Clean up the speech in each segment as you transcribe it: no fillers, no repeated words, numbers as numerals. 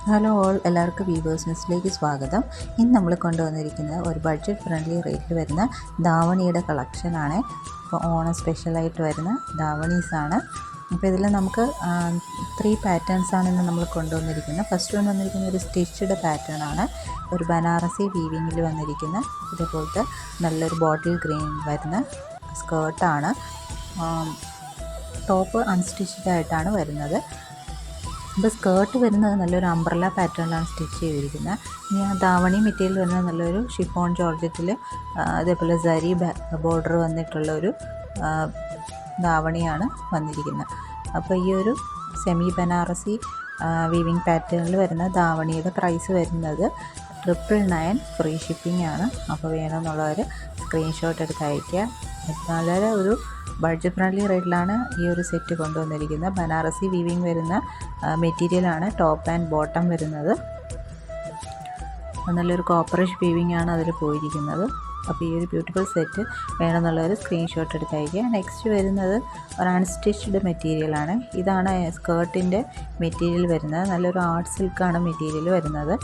Hello all, എല്ലാവർക്കും weavers ന്യൂസിലേക്ക് സ്വാഗതം. ഇന്ന് നമ്മൾ കൊണ്ടുവന്നിരിക്കുന്നത് ഒരു ബഡ്ജറ്റ് ഫ്രണ്ട്ലി റേറ്റിൽ വരുന്ന ധാവണിയുടെ കളക്ഷനാണ്. ഇപ്പോൾ ഓണം സ്പെഷ്യലായിട്ട് വരുന്ന ധാവണീസാണ്. അപ്പോൾ ഇതിൽ നമുക്ക് 3 പാറ്റേൺസാണ് ഇന്ന് നമ്മൾ കൊണ്ടുവന്നിരിക്കുന്നത്. ഫസ്റ്റ് വന്നിരിക്കുന്ന ഒരു സ്റ്റിച്ച്ഡ് പാറ്റേൺ ആണ്. ഒരു ബനാറസി വീവിങ്ങിൽ വന്നിരിക്കുന്ന ഇതേപോലത്തെ നല്ലൊരു ബോട്ടിൽ ഗ്രീൻ വരുന്ന സ്കേർട്ടാണ്. ടോപ്പ് അൺസ്റ്റിച്ച്ഡ് ആയിട്ടാണ് വരുന്നത്. ഇപ്പോൾ സ്കേർട്ട് വരുന്നത് നല്ലൊരു അംബ്രല്ല പാറ്റേണിലാണ് സ്റ്റിച്ച് ചെയ്തിരിക്കുന്നത്. ഇനി ആ ധാവണി മെറ്റീരിയൽ വരുന്നത് നല്ലൊരു ഷിഫോൺ ജോർജറ്റിൽ അതേപോലെ സരി ബോർഡർ വന്നിട്ടുള്ളൊരു ധാവണിയാണ് വന്നിരിക്കുന്നത്. അപ്പോൾ ഈ ഒരു സെമി ബനാറസി വീവിങ് പാറ്റേണിൽ വരുന്ന ധാവണിയുടെ പ്രൈസ് വരുന്നത് 999 ഫ്രീ ഷിപ്പിംഗ് ആണ്. അപ്പോൾ വേണമെന്നുള്ളവർ സ്ക്രീൻഷോട്ട് എടുത്ത് അയയ്ക്കുക. വളരെ ഒരു ബഡ്ജറ്റ് ഫ്രണ്ട്ലി റേറ്റിലാണ് ഈ ഒരു സെറ്റ് കൊണ്ടുവന്നിരിക്കുന്നത്. ബനാറസി വീവിങ് വരുന്ന മെറ്റീരിയലാണ് ടോപ്പ് ആൻഡ് ബോട്ടം വരുന്നത്. നല്ലൊരു കോപ്പറിഷ് വീവിങ് ആണ് അതിൽ പോയിരിക്കുന്നത്. അപ്പോൾ ഈ ഒരു ബ്യൂട്ടിഫുൾ സെറ്റ് വേണമെന്നുള്ളവർ സ്ക്രീൻഷോട്ട് എടുത്ത് അയയ്ക്കുക. നെക്സ്റ്റ് വരുന്നത് ഒരു അൺസ്റ്റിച്ച്ഡ് മെറ്റീരിയലാണ്. ഇതാണ് സ്കേർട്ടിൻ്റെ മെറ്റീരിയൽ വരുന്നത്. നല്ലൊരു ആർട്ട് സിൽക്കാണ് മെറ്റീരിയൽ വരുന്നത്.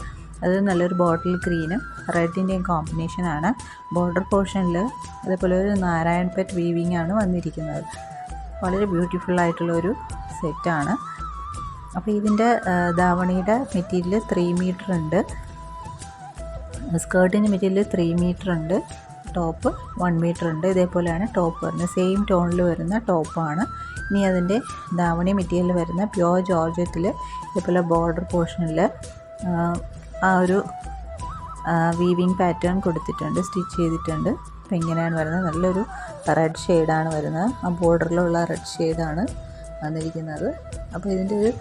അത് നല്ലൊരു ബോട്ടിൽ ഗ്രീനും റെഡിൻ്റെയും കോമ്പിനേഷനാണ്. ബോർഡർ പോർഷനിൽ അതേപോലെ ഒരു നാരായൺപേട്ട് വീവിങ് ആണ് വന്നിരിക്കുന്നത്. വളരെ ബ്യൂട്ടിഫുള്ളായിട്ടുള്ളൊരു സെറ്റാണ്. അപ്പോൾ ഇതിൻ്റെ ധാവണിയുടെ മെറ്റീരിയൽ 3 മീറ്റർ ഉണ്ട്. സ്കേർട്ടിൻ്റെ മെറ്റീരിയൽ 3 മീറ്റർ ഉണ്ട്. ടോപ്പ് 1 മീറ്റർ ഉണ്ട്. ഇതേപോലെയാണ് ടോപ്പ് വരുന്നത്. സെയിം ടോണിൽ വരുന്ന ടോപ്പാണ്. ഇനി അതിൻ്റെ ധാവണി മെറ്റീരിയൽ വരുന്ന പ്യോർ ജോർജറ്റിൽ ഇതേപോലെ ബോർഡർ പോർഷനിൽ ആ ഒരു വീവിങ് പാറ്റേൺ കൊടുത്തിട്ടുണ്ട്, സ്റ്റിച്ച് ചെയ്തിട്ടുണ്ട്. അപ്പോൾ ഇങ്ങനെയാണ് വരുന്നത്. നല്ലൊരു റെഡ് ഷെയ്ഡാണ് വരുന്നത്. ആ ബോർഡറിലുള്ള റെഡ് ഷെയ്ഡാണ് വന്നിരിക്കുന്നത്. അപ്പോൾ ഇതിൻ്റെ ഒരു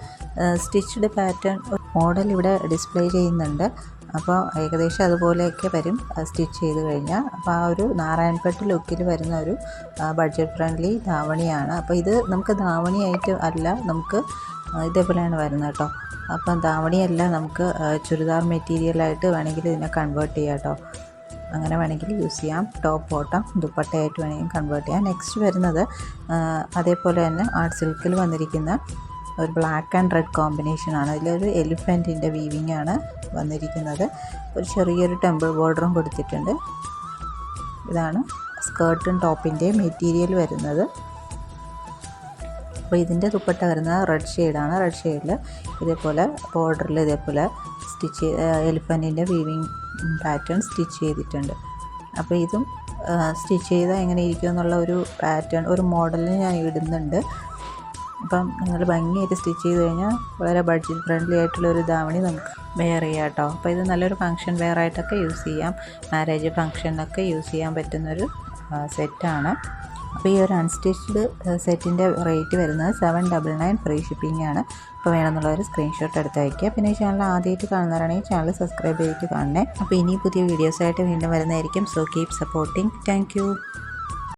സ്റ്റിച്ച്ഡ് പാറ്റേൺ മോഡൽ ഇവിടെ ഡിസ്പ്ലേ ചെയ്യുന്നുണ്ട്. അപ്പോൾ ഏകദേശം അതുപോലെയൊക്കെ വരും സ്റ്റിച്ച് ചെയ്ത് കഴിഞ്ഞാൽ. അപ്പോൾ ആ ഒരു നാരായൺപേട്ട് ലുക്കിൽ വരുന്ന ഒരു ബഡ്ജറ്റ് ഫ്രണ്ട്ലി ധാവണിയാണ്. അപ്പോൾ ഇത് നമുക്ക് ധാവണിയായിട്ട് അല്ല, നമുക്ക് ഇതേപോലെയാണ് വരുന്നത് കേട്ടോ. അപ്പം ധാവണിയല്ല, നമുക്ക് ചുരിദാർ മെറ്റീരിയലായിട്ട് വേണമെങ്കിൽ ഇതിനെ കൺവേർട്ട് ചെയ്യാം കേട്ടോ. അങ്ങനെ വേണമെങ്കിൽ യൂസ് ചെയ്യാം. ടോപ്പ് ബോട്ടം ദുപ്പട്ടയായിട്ട് വേണമെങ്കിൽ കൺവേർട്ട് ചെയ്യാം. നെക്സ്റ്റ് വരുന്നത് അതേപോലെ തന്നെ ആർട്ട് സിൽക്കിൽ വന്നിരിക്കുന്ന ഒരു ബ്ലാക്ക് ആൻഡ് റെഡ് കോമ്പിനേഷനാണ്. അതിലൊരു എലിഫൻറ്റിൻ്റെ വീവിങ് ആണ് വന്നിരിക്കുന്നത്. ഒരു ചെറിയൊരു ടെമ്പിൾ ബോർഡറും കൊടുത്തിട്ടുണ്ട്. ഇതാണ് സ്കേർട്ടും ടോപ്പിൻ്റെയും മെറ്റീരിയൽ വരുന്നത്. അപ്പോൾ ഇതിൻ്റെ ദുപ്പട്ട വരുന്നത് റെഡ് ഷെയ്ഡാണ്. റെഡ് ഷെയ്ഡിൽ ഇതേപോലെ ബോർഡറിൽ ഇതേപോലെ സ്റ്റിച്ച് എലിഫൻറ്റിൻ്റെ വീവിങ് പാറ്റേൺ സ്റ്റിച്ച് ചെയ്തിട്ടുണ്ട്. അപ്പോൾ ഇതും സ്റ്റിച്ച് ചെയ്താൽ എങ്ങനെ ഇരിക്കും എന്നുള്ള ഒരു പാറ്റേൺ ഒരു മോഡലിന് ഞാൻ ഇടുന്നുണ്ട്. അപ്പം നിങ്ങൾ ഭംഗിയായിട്ട് സ്റ്റിച്ച് ചെയ്ത് കഴിഞ്ഞാൽ വളരെ ബഡ്ജറ്റ് ഫ്രണ്ട്ലി ആയിട്ടുള്ളൊരു ധാവണി നമുക്ക് വെയർ ചെയ്യാം കേട്ടോ. അപ്പോൾ ഇത് നല്ലൊരു ഫങ്ഷൻ വെയർ ആയിട്ടൊക്കെ യൂസ് ചെയ്യാം. മാരേജ് ഫങ്ഷനൊക്കെ യൂസ് ചെയ്യാൻ പറ്റുന്നൊരു സെറ്റാണ്. അപ്പോൾ ഈ ഒരു അൺസ്റ്റിച്ച്ഡ് സെറ്റിൻ്റെ റേറ്റ് വരുന്നത് 799 ഫ്രീ ഷിപ്പിംഗ് ആണ്. അപ്പോൾ വേണമെന്നുള്ളവർ സ്ക്രീൻഷോട്ട് എടുത്ത് അയയ്ക്കുക. പിന്നെ ഈ ചാനൽ ആദ്യമായിട്ട് കാണുന്നവരാണെങ്കിൽ ചാനൽ സബ്സ്ക്രൈബ് ചെയ്തിട്ട് കാണണേ. അപ്പോൾ ഇനി പുതിയ വീഡിയോസായിട്ട് വീണ്ടും വരുന്നതായിരിക്കും. So keep supporting. Thank you.